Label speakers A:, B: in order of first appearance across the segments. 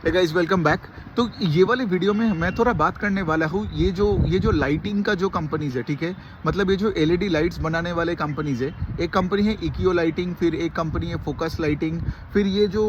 A: Hey guys, welcome back. तो ये वाले वीडियो में मैं थोड़ा बात करने वाला हूँ ये जो लाइटिंग का जो कंपनीज है, ठीक है। मतलब ये जो एलईडी लाइट्स बनाने वाले कंपनीज है, एक कंपनी है इकियो लाइटिंग, फिर एक कंपनी है फोकस लाइटिंग, फिर ये जो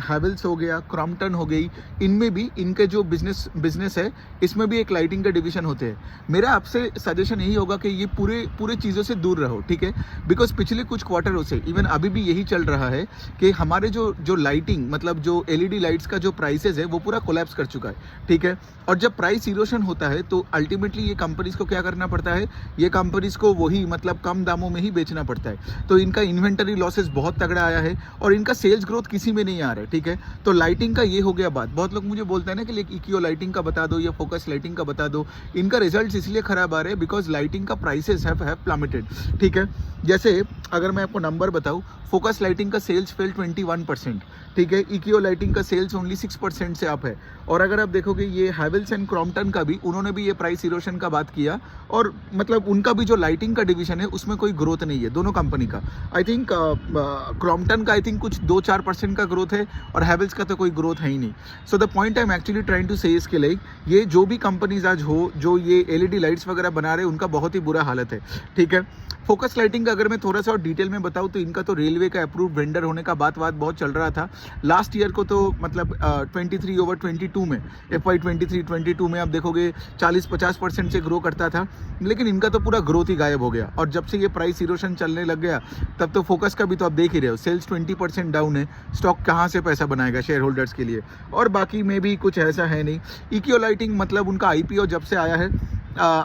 A: हैवेल्स हो गया, क्रॉम्पटन हो गई, इनमें भी इनके जो बिजनेस है, इसमें भी एक लाइटिंग का डिवीजन होते हैं। मेरा आपसे सजेशन यही होगा कि ये पूरे चीज़ों से दूर रहो, ठीक है। बिकॉज पिछले कुछ क्वार्टरों से इवन अभी भी यही चल रहा है कि हमारे जो लाइटिंग, मतलब जो एलईडी लाइट्स का जो प्राइसेस है वो पूरा कोलैप्स कर चुका है, ठीक है। और जब प्राइस इरोशन होता है तो अल्टीमेटली ये कंपनीज को क्या करना पड़ता है, ये कंपनीज को वही मतलब कम दामों में ही बेचना पड़ता है। तो इनका इन्वेंटरी लॉसेस बहुत तगड़ा आया है और इनका सेल्स ग्रोथ किसी में नहीं आ रहा है, ठीक है। तो लाइटिंग का ये हो गया बात। बहुत लोग मुझे बोलते हैं ना कि इकियो लाइटिंग का बता दो या फोकस लाइटिंग का बता दो। इनका रिजल्ट इसलिए खराब आ रहे हैं बिकॉज लाइटिंग का प्राइसेस हैव प्लमेटेड, ठीक है। जैसे अगर मैं आपको नंबर बताऊं, फोकस लाइटिंग का सेल्स फेल 21%, ठीक है। इकियो लाइटिंग का सेल्स ओनली 6% से अप है। और अगर आप देखोगे ये हैवेल्स एंड क्रॉम्पटन का भी, उन्होंने भी ये प्राइस इरोशन का बात किया और मतलब उनका भी जो लाइटिंग का डिवीजन है उसमें कोई ग्रोथ नहीं है दोनों कंपनी का। आई थिंक क्रॉम्पटन का आई थिंक कुछ 2-4% का ग्रोथ है और हैवेल्स का तो कोई ग्रोथ है ही नहीं। So the point I am actually trying to say इसके लिए, ये जो भी कंपनीज आज हो जो ये एलईडी लाइट्स वगैरह बना रहे हैं, उनका बहुत ही बुरा हालत है, ठीक है। फोकस लाइटिंग का अगर मैं थोड़ा सा और डिटेल में बताऊं तो इनका तो रेलवे का अप्रूव वेंडर होने का बात बहुत चल रहा था लास्ट ईयर को। तो मतलब 23/22 में, FY 23-22 में आप देखोगे 40-50% से ग्रो करता था, लेकिन इनका तो पूरा ग्रोथ ही गायब हो गया। और जब से ये प्राइस इरोशन चलने लग गया तब तो फोकस का भी तो आप देख ही रहे हो, सेल्स 20% डाउन है। स्टॉक कहाँ से पैसा बनाएगा शेयर होल्डर्स के लिए, और बाकी में भी कुछ ऐसा है नहीं। इकियो लाइटिंग मतलब उनका IPO जब से आया है,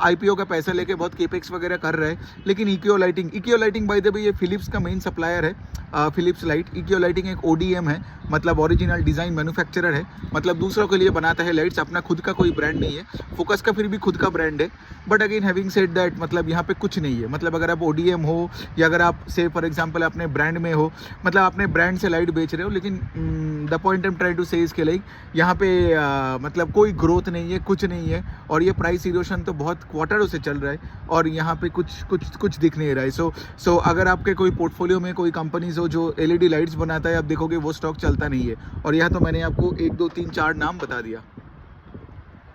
A: IPO का पैसा लेके बहुत केपेक्स वगैरह कर रहे हैं, लेकिन इकियो लाइटिंग बाय द वे ये फिलिप्स का मेन सप्लायर है। फिलिप्स लाइट, इकियो लाइटिंग एक ODM है, मतलब ओरिजिनल डिज़ाइन मैन्युफैक्चरर है, मतलब दूसरों के लिए बनाता है लाइट्स, अपना खुद का कोई ब्रांड नहीं है। फोकस का फिर भी खुद का ब्रांड है, but again having said that मतलब यहाँ पे कुछ नहीं है। मतलब अगर आप ODM हो या अगर आप से फॉर एग्जांपल अपने ब्रांड में हो, मतलब अपने ब्रांड से लाइट बेच रहे हो, लेकिन the point I am trying to say इसके लाइक यहाँ पे मतलब कोई ग्रोथ नहीं है, कुछ नहीं है। और ये प्राइस इरोशन तो बहुत क्वार्टरों से चल रहा है और यहाँ पे कुछ दिख नहीं रहा है। सो अगर आपके कोई पोर्टफोलियो में कोई कंपनीज हो जो एलईडी लाइट्स बनाता है, आप देखोगे वो स्टॉक चलता नहीं है। और यहाँ तो मैंने आपको 1 2 3 4 नाम बता दिया।